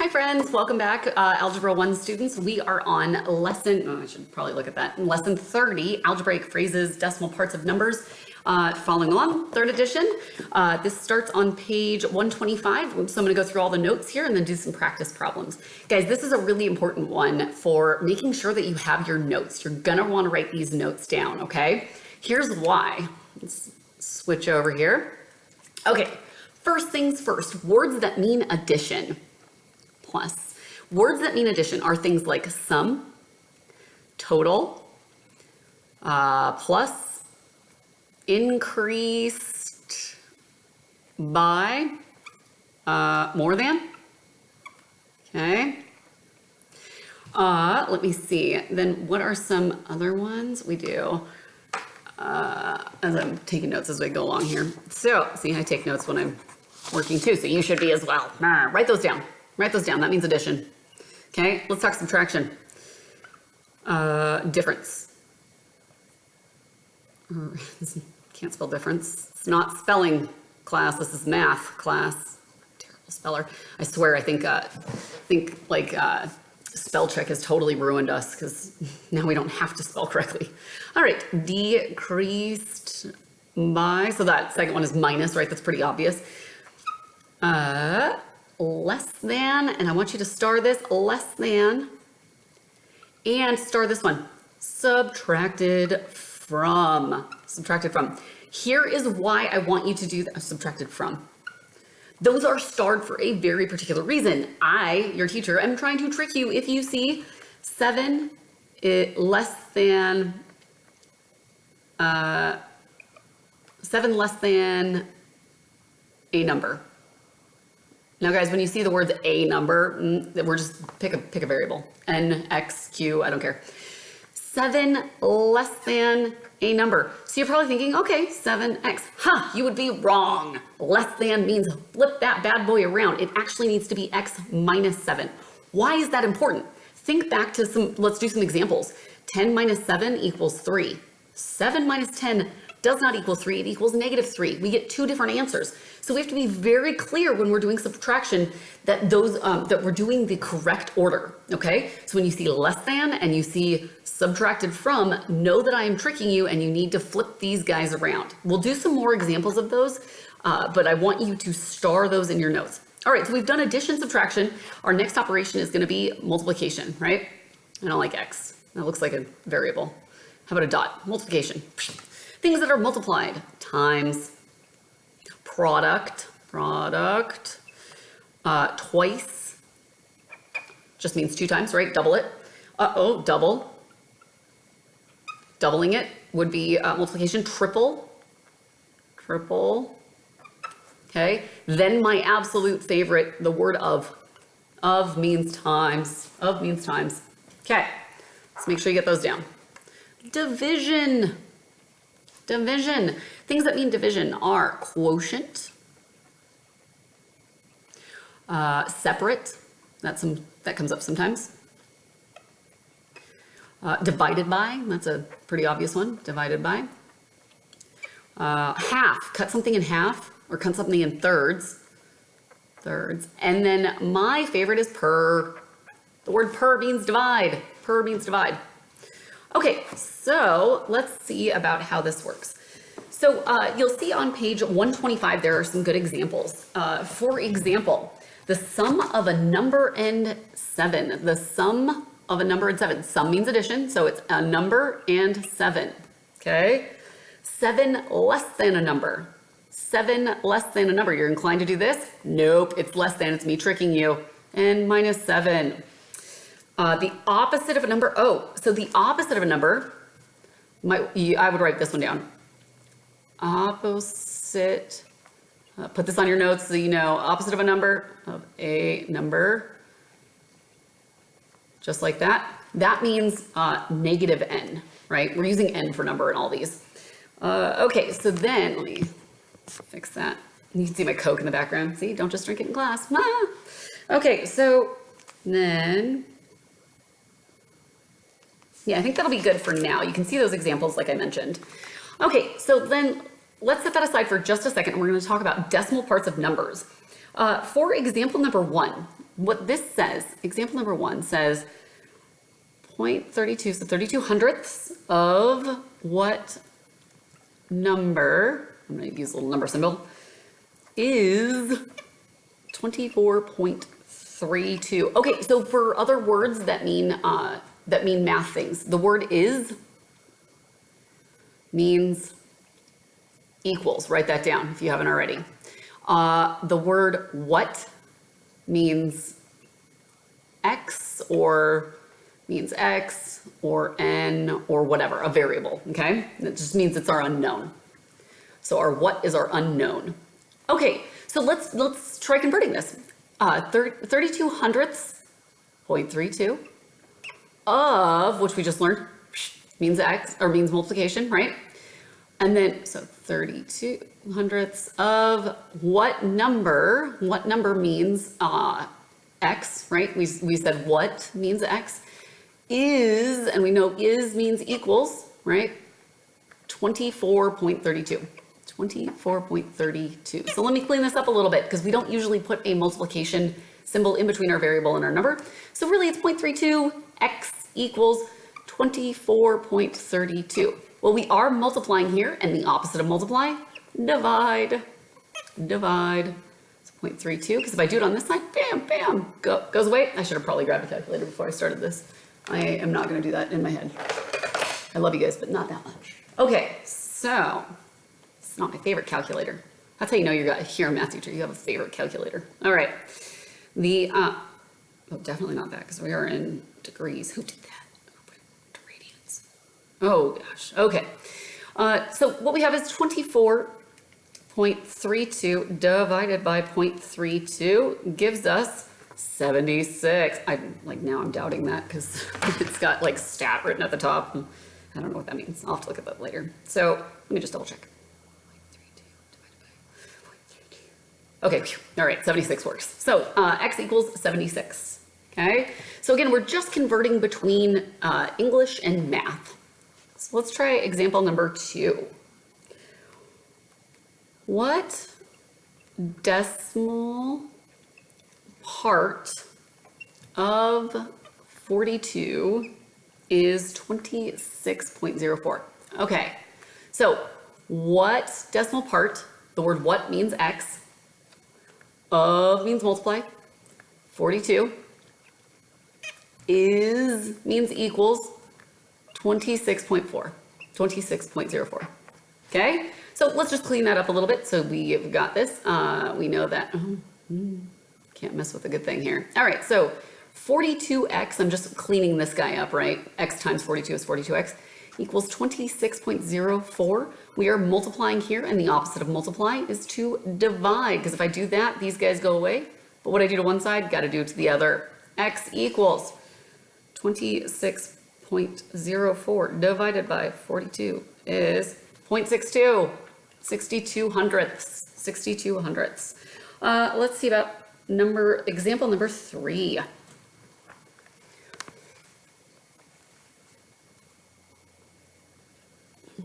Hi friends, welcome back, Algebra 1 students. We are on I should probably look at that, lesson 30, algebraic phrases, decimal parts of numbers. Following along, third edition. This starts on page 125, so I'm gonna go through all the notes here and then do some practice problems. Guys, this is a really important one for making sure that you have your notes. You're gonna wanna write these notes down, okay? Here's why. Let's switch over here. Okay, first things first, words that mean addition. Plus. Words that mean addition are things like sum, total, plus, increased by, more than. Okay. Let me see. Then what are some other ones we do? As I'm taking notes as we go along here. So, see, I take notes when I'm working too, so you should be as well. Write those down. Write those down. That means addition. Okay, let's talk subtraction. Difference. Can't spell difference. It's not spelling class. This is math class. Terrible speller. I swear. I think spell check has totally ruined us because now we don't have to spell correctly. All right, decreased by. So that second one is minus, right? That's pretty obvious. Less than, and I want you to star this, less than, and star this one, subtracted from. Here is why I want you to do that, subtracted from. Those are starred for a very particular reason. I, your teacher, am trying to trick you. If you see 7 less than a number. Now guys, when you see the words a number, we're just pick a variable. N, X, Q, I don't care. 7 less than a number. So you're probably thinking, okay, 7x. You would be wrong. Less than means flip that bad boy around. It actually needs to be x minus 7. Why is that important? Think back to let's do some examples. 10 minus 7 equals 3. 7 minus 10 does not equal 3, it equals -3. We get two different answers. So we have to be very clear when we're doing subtraction that that we're doing the correct order, okay? So when you see less than and you see subtracted from, know that I am tricking you and you need to flip these guys around. We'll do some more examples of those, but I want you to star those in your notes. All right, so we've done addition, subtraction. Our next operation is gonna be multiplication, right? I don't like x, that looks like a variable. How about a dot? Multiplication. Things that are multiplied, times, product, twice, just means 2 times, right? Double it. Double. Doubling it would be multiplication, triple, okay? Then my absolute favorite, the word of means times, Okay, let's make sure you get those down. Division. Things that mean division are quotient, separate, that comes up sometimes. Divided by, that's a pretty obvious one, divided by. Half, cut something in half or cut something in thirds. And then my favorite is per. The word per means divide. Okay, so let's see about how this works. So you'll see on page 125, there are some good examples. For example, the sum of a number and 7. The sum of a number and 7. Sum means addition, so it's a number and 7, okay? 7 less than a number. 7 less than a number. You're inclined to do this? Nope, it's less than, it's me tricking you. And minus 7. The opposite of a number, so the opposite of a number, I would write this one down. Opposite, put this on your notes so you know, opposite of a number, just like that. That means negative n, right? We're using n for number in all these. Okay, so then, let me fix that. You can see my Coke in the background. See, don't just drink it in class. Okay, so then, yeah, I think that'll be good for now. You can see those examples like I mentioned. Okay, so then let's set that aside for just a second and we're going to talk about decimal parts of numbers. For example number 1, what this says, example number 1 says 0.32, so 32 hundredths of what number, I'm going to use a little number symbol, is 24.32. Okay, so for other words that mean math things, the word is means equals. Write that down if you haven't already. The word what means x or means x or n or whatever, a variable, okay? It just means it's our unknown. So our what is our unknown. Okay, so let's try converting this. 32 hundredths, 0.32, of, which we just learned, means x, or means multiplication, right? And then, so 32 hundredths of what number means x, right? We said what means x, is, and we know is means equals, right? 24.32. 24.32. So let me clean this up a little bit because we don't usually put a multiplication symbol in between our variable and our number. So really it's 0.32, x equals 24.32. Well, we are multiplying here, and the opposite of multiply, divide. Divide. It's 0.32, because if I do it on this side, bam, bam, goes away. I should have probably grabbed a calculator before I started this. I am not going to do that in my head. I love you guys, but not that much. Okay, so it's not my favorite calculator. That's how you know you're here, math teacher. You have a favorite calculator. All right. Oh, definitely not that, because we are in degrees. Who did that? To radians. Oh gosh. Okay. So what we have is 24.32 divided by 0.32 gives us 76. Now I'm doubting that because it's got like stat written at the top. I don't know what that means. I'll have to look at that later. So let me just double check. 0.32 divided by 0.32. Okay, all right, 76 works. So x equals 76, okay? So again, we're just converting between English and math. So let's try example number 2. What decimal part of 42 is 26.04? Okay, so what decimal part, the word what means x, of means multiply, 42 is means equals 26.4, 26.04. Okay, so let's just clean that up a little bit. So we've got this. We know that. Can't mess with a good thing here. All right, so 42x, I'm just cleaning this guy up, right? X times 42 is 42x, equals 26.04. We are multiplying here, and the opposite of multiply is to divide, because if I do that, these guys go away. But what I do to one side, got to do to the other. X equals 26.04 divided by 42 is 0.62, 62 hundredths, 62 hundredths. Let's see about example number 3.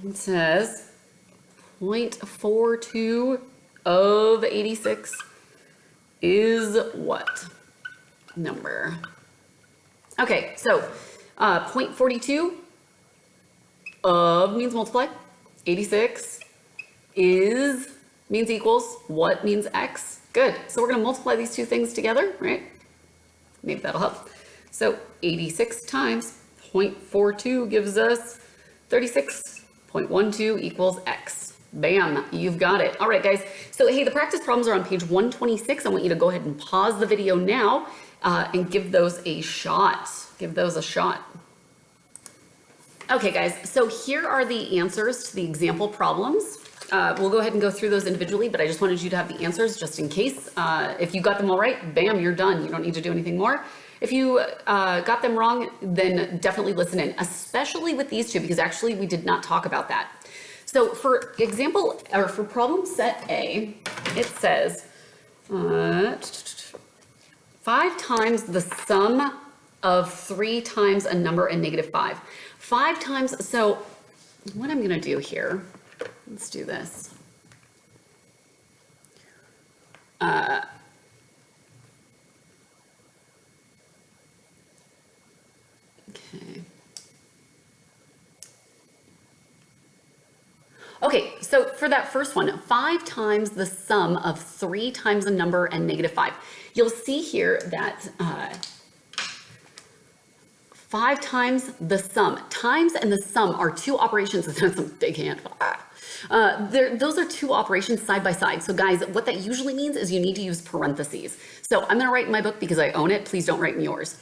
It says 0.42 of 86 is what number? Okay, so 0.42 of means multiply, 86 is means equals what means x. Good, so we're going to multiply these two things together, right? Maybe that'll help. So 86 times 0.42 gives us 36.12 equals x. Bam, you've got it. All right, guys. So, hey, the practice problems are on page 126. I want you to go ahead and pause the video now and give those a shot. Give those a shot. Okay, guys. So here are the answers to the example problems. We'll go ahead and go through those individually, but I just wanted you to have the answers just in case. If you got them all right, bam, you're done. You don't need to do anything more. If you got them wrong, then definitely listen in, especially with these two, because actually we did not talk about that. So for example, or for problem set A, it says 5 times the sum of 3 times a number and -5. 5 times, so what I'm gonna do here, let's do this. Okay, so for that first one, 5 times the sum of 3 times a number and negative 5. You'll see here that 5 times the sum. Times and the sum are two operations. That's a big hand. Those are two operations side by side. So guys, what that usually means is you need to use parentheses. So I'm gonna write in my book because I own it. Please don't write in yours.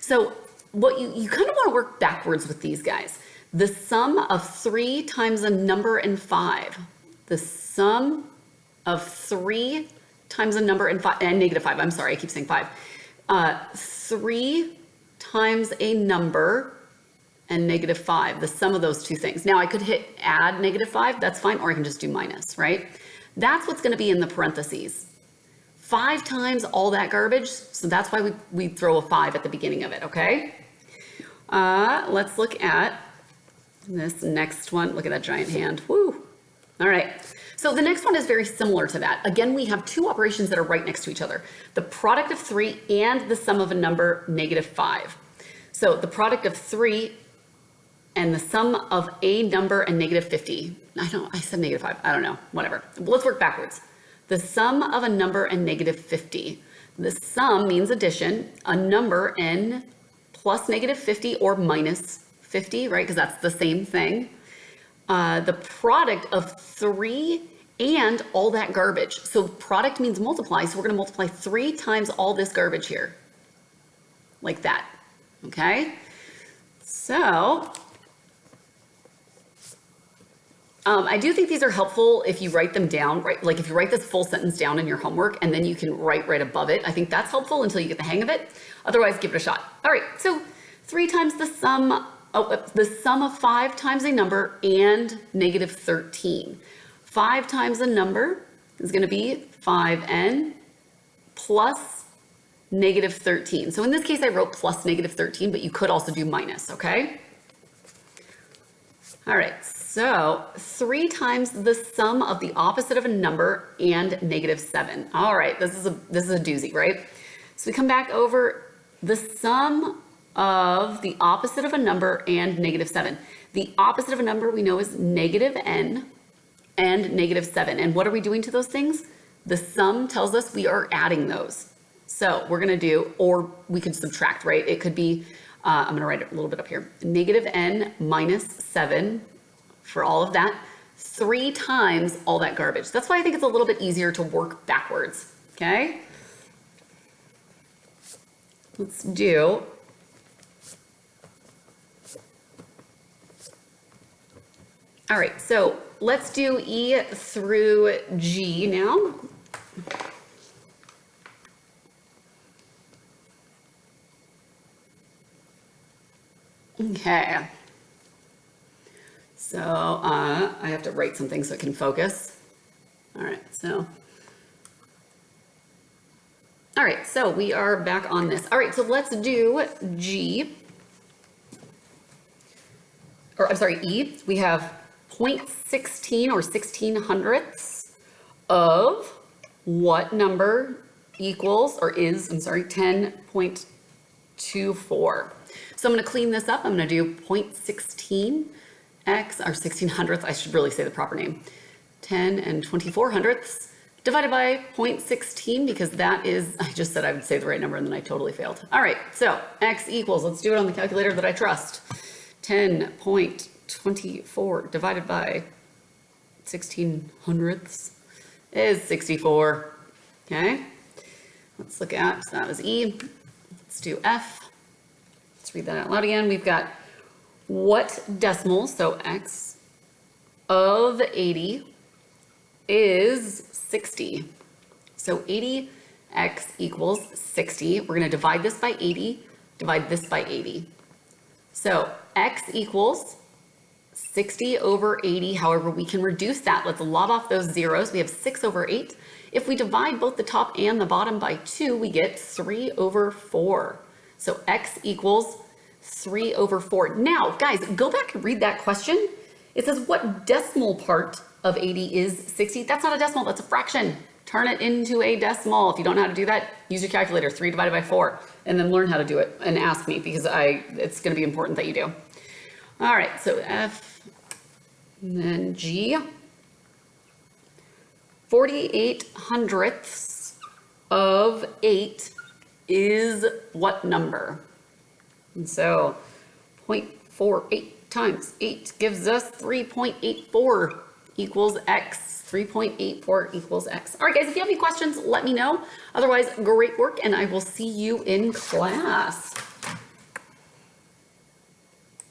So what you kind of wanna work backwards with these guys. The sum of 3 times a number and 5. The sum of 3 times a number and 5, and negative 5, I'm sorry, I keep saying 5. 3 times a number and negative 5, the sum of those two things. Now I could hit add negative 5, that's fine, or I can just do minus, right? That's what's gonna be in the parentheses. 5 times all that garbage, so that's why we throw a 5 at the beginning of it, okay? Let's look at this next one. Look at that giant hand, woo. All right, so the next one is very similar to that. Again, we have two operations that are right next to each other. The product of 3 and the sum of a number, negative 5. So the product of 3 and the sum of a number and negative 50. I said negative 5, I don't know, whatever. Let's work backwards. The sum of a number and negative 50. The sum means addition, a number n plus negative 50 or minus 50, right? Because that's the same thing. The product of 3 and all that garbage. So product means multiply, so we're gonna multiply 3 times all this garbage here. Like that, okay? So, I do think these are helpful if you write them down, right? Like if you write this full sentence down in your homework and then you can write right above it. I think that's helpful until you get the hang of it. Otherwise, give it a shot. All right, so 3 times the sum of 5 times a number and negative 13. 5 times a number is going to be 5n plus negative 13. So in this case, I wrote plus negative 13, but you could also do minus, okay? All right, so 3 times the sum of the opposite of a number and negative 7. All right, this is a doozy, right? So we come back over the sum of the opposite of a number and negative 7. The opposite of a number we know is negative n and negative 7. And what are we doing to those things? The sum tells us we are adding those. So we're going to do, or we could subtract, right? It could be, I'm going to write it a little bit up here. Negative n minus 7 for all of that, 3 times all that garbage. That's why I think it's a little bit easier to work backwards, okay? Let's do all right, so let's do E through G now. Okay. So I have to write something so it can focus. All right, so we are back on this. All right, so let's do G, or I'm sorry, E. We have 0.16 or 1600ths of what number equals, or is, I'm sorry, 10.24. So I'm going to clean this up. I'm going to do 0.16 x, or 1600ths, I should really say the proper name, 10 and 24 hundredths divided by 0.16, because that is, I just said I would say the right number and then I totally failed. All right, so x equals, let's do it on the calculator that I trust, 10.24 divided by 16 hundredths is 64, okay? Let's look at, so that was E. Let's do F. Let's read that out loud again. We've got what decimal, so x of 80 is 60. So 80x equals 60. We're going to divide this by 80, divide this by 80. So x equals 60 over 80. However, we can reduce that. Let's lob off those zeros. We have 6 over 8. If we divide both the top and the bottom by 2, we get 3 over 4. So x equals 3 over 4. Now, guys, go back and read that question. It says, what decimal part of 80 is 60? That's not a decimal, that's a fraction. Turn it into a decimal. If you don't know how to do that, use your calculator, 3 divided by 4, and then learn how to do it and ask me, because it's gonna be important that you do. All right, so F, and then G. 48 hundredths of 8 is what number? And so 0.48 times 8 gives us 3.84 equals x. 3.84 equals x. All right, guys, if you have any questions, let me know. Otherwise, great work, and I will see you in class.